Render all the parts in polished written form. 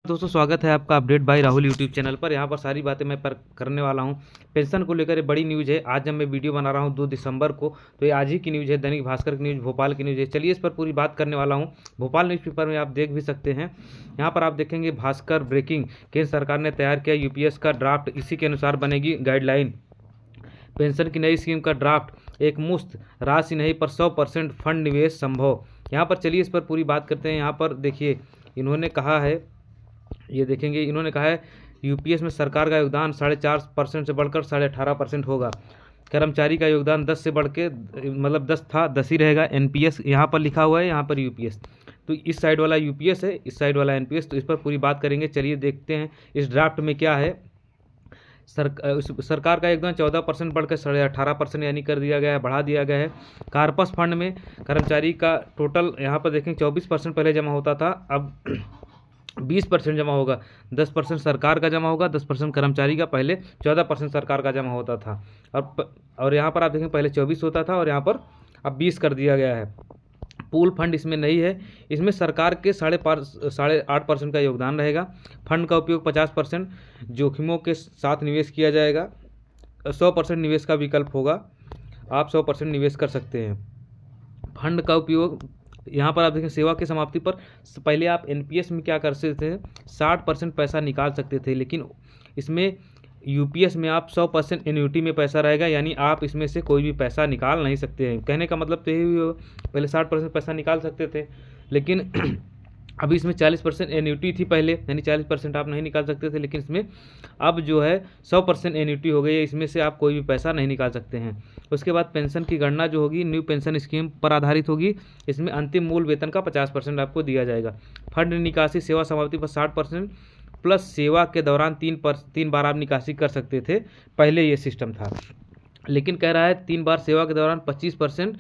दोस्तों स्वागत है आपका update bye Rahul YouTube channel पर। यहाँ पर सारी बातें मैं करने वाला हूँ। पेंशन को लेकर बड़ी न्यूज़ है। आज जब मैं वीडियो बना रहा हूँ 2 दिसंबर को, तो ये आज ही की न्यूज़ है। दैनिक भास्कर की न्यूज़, भोपाल की न्यूज़ है। चलिए इस पर पूरी बात करने वाला हूँ। भोपाल न्यूज़पेपर में आप देख भी सकते हैं। यहाँ पर आप देखेंगे भास्कर ब्रेकिंग, केंद्र सरकार ने तैयार किया यूपीएस का ड्राफ्ट, इसी के अनुसार बनेगी गाइडलाइन। पेंशन की नई स्कीम का ड्राफ्ट, एक मुश्त राशि नहीं पर 100% फंड निवेश संभव। यहाँ पर चलिए इस पर पूरी बात करते हैं। यहाँ पर देखिए इन्होंने कहा है, ये देखेंगे इन्होंने कहा है यूपीएस में सरकार का योगदान 4.5% से बढ़कर 18.5% होगा। कर्मचारी का योगदान 10 से बढ़ के मतलब 10 था 10 ही रहेगा। एनपीएस यहाँ पर लिखा हुआ है, यहाँ पर यूपीएस, तो इस साइड वाला यूपीएस है, इस साइड वाला एनपीएस। तो इस पर पूरी बात करेंगे। चलिए देखते हैं इस ड्राफ्ट में क्या है। सरकार का योगदान 14% बढ़कर 18.5% यानी कर दिया गया है, बढ़ा दिया गया है। कार्पस फंड में कर्मचारी का टोटल यहाँ पर देखें 24% पहले जमा होता था, अब 20% जमा होगा। 10% सरकार का जमा होगा, 10% कर्मचारी का। पहले 14% सरकार का जमा होता था। और यहाँ पर आप देखें पहले 24 होता था और यहाँ पर अब 20 कर दिया गया है। पूल फंड इसमें नहीं है। इसमें सरकार के 8.5% का योगदान रहेगा। फंड का उपयोग 50% जोखिमों के साथ निवेश किया जाएगा। 100% निवेश का विकल्प होगा, आप 100% निवेश कर सकते हैं। फंड का उपयोग यहाँ पर आप देखें सेवा की समाप्ति पर, पहले आप एनपीएस में क्या कर सकते थे, 60% पैसा निकाल सकते थे, लेकिन इसमें यूपीएस में आप 100% एन्युटी में पैसा रहेगा, यानी आप इसमें से कोई भी पैसा निकाल नहीं सकते हैं। कहने का मतलब तो यही हुआ, पहले 60% पैसा निकाल सकते थे, लेकिन अभी इसमें 40% एन्युटी थी पहले, यानी 40% आप नहीं निकाल सकते थे, लेकिन इसमें अब जो है 100% एन्युटी हो गई है, इसमें से आप कोई भी पैसा नहीं निकाल सकते हैं। उसके बाद पेंशन की गणना जो होगी न्यू पेंशन स्कीम पर आधारित होगी। इसमें अंतिम मूल वेतन का 50% आपको दिया जाएगा। फंड निकासी सेवा समाप्ति पर 60% प्लस सेवा के दौरान 3 बार आप निकासी कर सकते थे, पहले ये सिस्टम था। लेकिन कह रहा है 3 बार सेवा के दौरान 25%,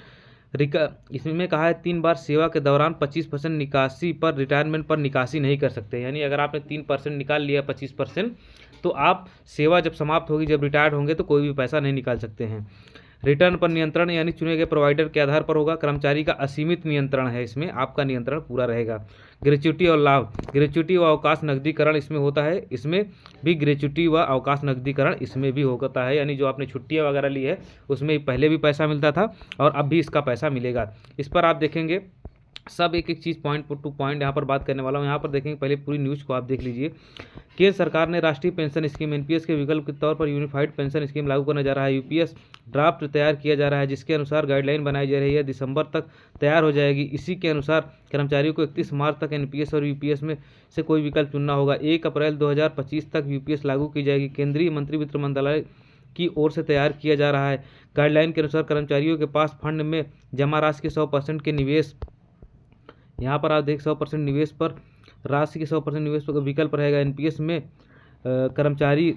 इसमें कहा है 3 बार सेवा के दौरान 25% निकासी पर रिटायरमेंट पर निकासी नहीं कर सकते। यानी अगर आपने 3% निकाल लिया 25%, तो आप सेवा जब समाप्त होगी, जब रिटायर्ड होंगे, तो कोई भी पैसा नहीं निकाल सकते हैं। रिटर्न पर नियंत्रण यानी चुने गए प्रोवाइडर के आधार पर होगा। कर्मचारी का असीमित नियंत्रण है, इसमें आपका नियंत्रण पूरा रहेगा। ग्रेच्युटी और लाभ, ग्रेच्युटी व अवकाश नकदीकरण इसमें होता है, इसमें भी ग्रेच्युटी व अवकाश नकदीकरण इसमें भी होता है। यानी जो आपने छुट्टियाँ वगैरह ली है उसमें पहले भी पैसा मिलता था और अब भी इसका पैसा मिलेगा। इस पर आप देखेंगे सब एक एक चीज़ पॉइंट टू पॉइंट यहाँ पर बात करने वाला हूँ। यहाँ पर देखेंगे पहले पूरी न्यूज़ को आप देख लीजिए। केंद्र सरकार ने राष्ट्रीय पेंशन स्कीम एनपीएस के विकल्प के तौर पर यूनिफाइड पेंशन स्कीम लागू करने जा रहा है। यूपीएस ड्राफ्ट तैयार किया जा रहा है, जिसके अनुसार गाइडलाइन बनाई जा रही है, दिसंबर तक तैयार हो जाएगी। इसी के अनुसार कर्मचारियों को 31 मार्च तक एनपीएस और यूपीएस में से कोई विकल्प चुनना होगा। 1 अप्रैल 2025 तक यूपीएस लागू की जाएगी। केंद्रीय मंत्री वित्त मंत्रालय की ओर से तैयार किया जा रहा है। गाइडलाइन के अनुसार कर्मचारियों के पास फंड में जमा राशि के 100% के निवेश, यहाँ पर आप देख 100% निवेश पर राशि के 100% निवेश पर विकल्प रहेगा। एनपीएस में कर्मचारी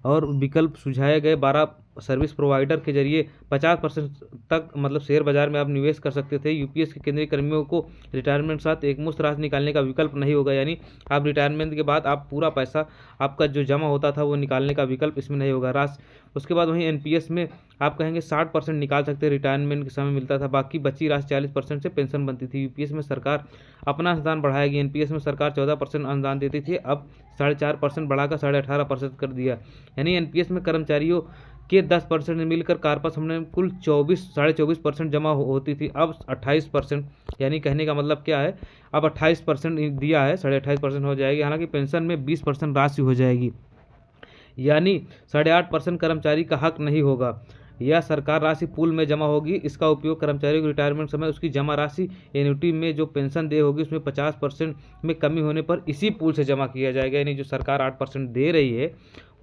और विकल्प सुझाए गए 12 सर्विस प्रोवाइडर के जरिए 50% तक मतलब शेयर बाजार में आप निवेश कर सकते थे। यूपीएस के केंद्रीय कर्मियों को रिटायरमेंट साथ एक मुश्त राशि निकालने का विकल्प नहीं होगा, यानी आप रिटायरमेंट के बाद आप पूरा पैसा आपका जो जमा होता था वो निकालने का विकल्प इसमें नहीं होगा। राशि उसके बाद वहीं एनपीएस में आप कहेंगे 60% निकाल सकते हैं, रिटायरमेंट के समय मिलता था, बाकी बची राशि 40% से पेंशन बनती थी। यूपीएस में सरकार अपना अनुदान बढ़ाएगी। एनपीएस में सरकार 14% अनुदान देती थी, अब 4.5% बढ़ाकर 18.5% कर दिया। यानी एनपीएस में कर्मचारियों के 10% मिलकर कार्पस हमने कुल 24.5% जमा होती थी, अब 28%। यानी कहने का मतलब क्या है, अब 28% दिया है, 28.5% हो जाएगी। हालांकि पेंशन में 20% राशि हो जाएगी, यानी 8.5% कर्मचारी का हक नहीं होगा। यह सरकार राशि पूल में जमा होगी। इसका उपयोग कर्मचारी को रिटायरमेंट समय उसकी जमा राशि एन्युटी में जो पेंशन दे होगी उसमें 50% में कमी होने पर इसी पूल से जमा किया जाएगा। यानी जो सरकार 8% दे रही है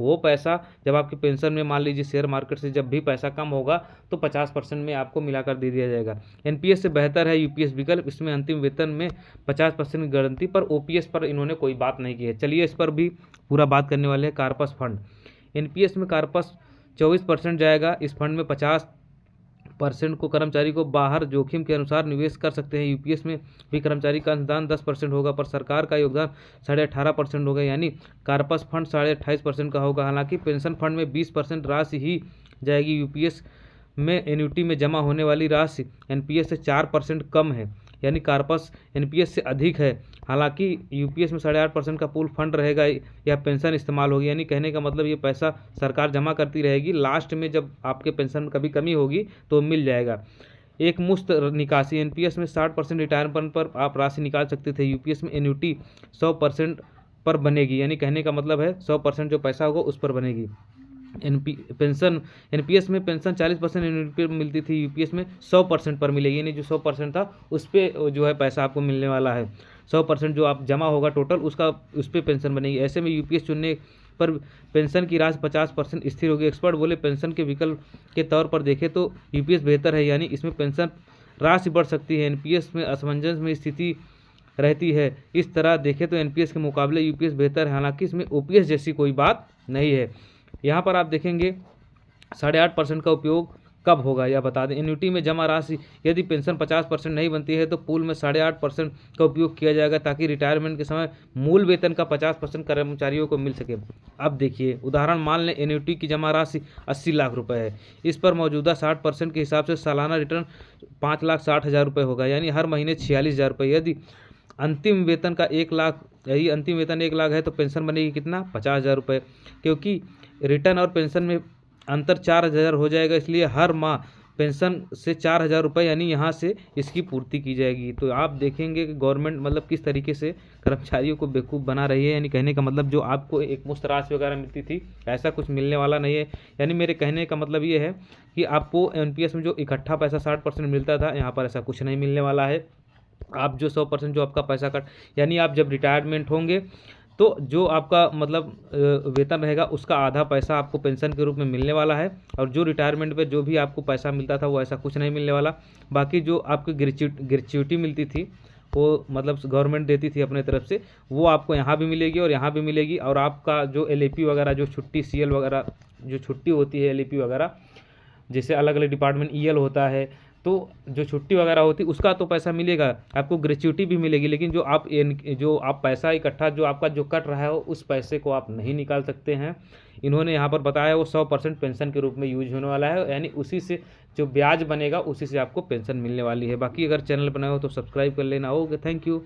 वो पैसा जब आपकी पेंशन में मान लीजिए शेयर मार्केट से जब भी पैसा कम होगा तो 50% में आपको मिलाकर दे दिया जाएगा। एनपीएस से बेहतर है यूपीएस विकल्प, इसमें अंतिम वेतन में 50% की गारंटी, पर ओपीएस पर इन्होंने कोई बात नहीं की है। चलिए इस पर भी पूरा बात करने वाले हैं। कार्पस फंड, एनपीएस में कार्पस 24% जाएगा। इस फंड में 50% को कर्मचारी को बाहर जोखिम के अनुसार निवेश कर सकते हैं। यूपीएस में भी कर्मचारी का अनुदान 10% होगा, पर सरकार का योगदान 18.5% होगा, यानी कार्पस फंड 28.5% का होगा। हालांकि पेंशन फंड में 20% राशि ही जाएगी। यूपीएस में एन्युटी में जमा होने वाली राशि एनपीएस से 4% कम है, यानी कार्पस एनपीएस से अधिक है। हालांकि यूपीएस में 8.5% का पूल फंड रहेगा या पेंशन इस्तेमाल होगी, यानी कहने का मतलब ये पैसा सरकार जमा करती रहेगी, लास्ट में जब आपके पेंशन में कभी कमी होगी तो मिल जाएगा। एक मुश्त निकासी, एनपीएस में 60% रिटायरमेंट पर आप राशि निकाल सकते थे, यूपीएस में एन्युटी 100% पर बनेगी, यानी कहने का मतलब है 100% जो पैसा होगा उस पर बनेगी। पेंशन, एनपीएस में पेंशन 40% एन्युटी पर मिलती थी, यूपीएस में 100% पर मिलेगी, यानी जो 100% था उस पर जो है पैसा आपको मिलने वाला है। 100% जो आप जमा होगा टोटल उसका उस पर पेंशन बनेगी। ऐसे में यूपीएस चुनने पर पेंशन की राशि 50% स्थिर होगी। एक्सपर्ट बोले पेंशन के विकल्प के तौर पर देखें तो यूपीएस बेहतर है, यानी इसमें पेंशन राशि बढ़ सकती है, एनपीएस में असमंजस में स्थिति रहती है। इस तरह देखें तो एनपीएस के मुकाबले यूपीएस बेहतर है, हालांकि इसमें ओपीएस जैसी कोई बात नहीं है। यहाँ पर आप देखेंगे 8.5% का उपयोग कब होगा यह बता दें। एन्युटी में जमा राशि यदि पेंशन 50% नहीं बनती है तो पूल में 8.5% का उपयोग किया जाएगा, ताकि रिटायरमेंट के समय मूल वेतन का 50% कर्मचारियों को मिल सके। अब देखिए उदाहरण, मान लें एन्युटी की जमा राशि 80 लाख रुपए है, इस पर मौजूदा 60% के हिसाब से सालाना रिटर्न 5,60,000 रुपये होगा, यानी हर महीने 46,000 रुपये। यदि अंतिम वेतन का 1 लाख, यही अंतिम वेतन 1 लाख है तो पेंशन बनेगी कितना, 50,000 रुपये। क्योंकि रिटर्न और पेंशन में अंतर 4,000 हो जाएगा, इसलिए हर माह पेंशन से 4,000 रुपये यानी यहाँ से इसकी पूर्ति की जाएगी। तो आप देखेंगे कि गवर्नमेंट मतलब किस तरीके से कर्मचारियों को बेवकूफ़ बना रही है, यानी कहने का मतलब जो आपको एक मुश्त राशि वगैरह मिलती थी ऐसा कुछ मिलने वाला नहीं है। यानी मेरे कहने का मतलब ये है कि आपको एनपीएस में जो इकट्ठा पैसा 60% मिलता था, यहाँ पर ऐसा कुछ नहीं मिलने वाला है। आप जो 100% जो आपका पैसा कट, यानी आप जब रिटायरमेंट होंगे तो जो आपका मतलब वेतन रहेगा उसका आधा पैसा आपको पेंशन के रूप में मिलने वाला है, और जो रिटायरमेंट पे जो भी आपको पैसा मिलता था वो ऐसा कुछ नहीं मिलने वाला। बाकी जो आपकी ग्रेच्युटी मिलती थी वो मतलब गवर्नमेंट देती थी अपने तरफ से, वो आपको यहाँ भी मिलेगी और यहाँ भी मिलेगी। और आपका जो एलएपी वगैरह जो छुट्टी सीएल वगैरह जो छुट्टी होती है एलएपी वगैरह, जैसे अलग अलग डिपार्टमेंट ईएल होता है, तो जो छुट्टी वगैरह होती है उसका तो पैसा मिलेगा, आपको ग्रेच्युटी भी मिलेगी, लेकिन जो आप पैसा इकट्ठा जो आपका जो कट रहा है उस पैसे को आप नहीं निकाल सकते हैं। इन्होंने यहाँ पर बताया वो 100% पेंशन के रूप में यूज होने वाला है, यानी उसी से जो ब्याज बनेगा उसी से आपको पेंशन मिलने वाली है। बाकी अगर चैनल बनाए हो तो सब्सक्राइब कर लेना। Okay, thank you.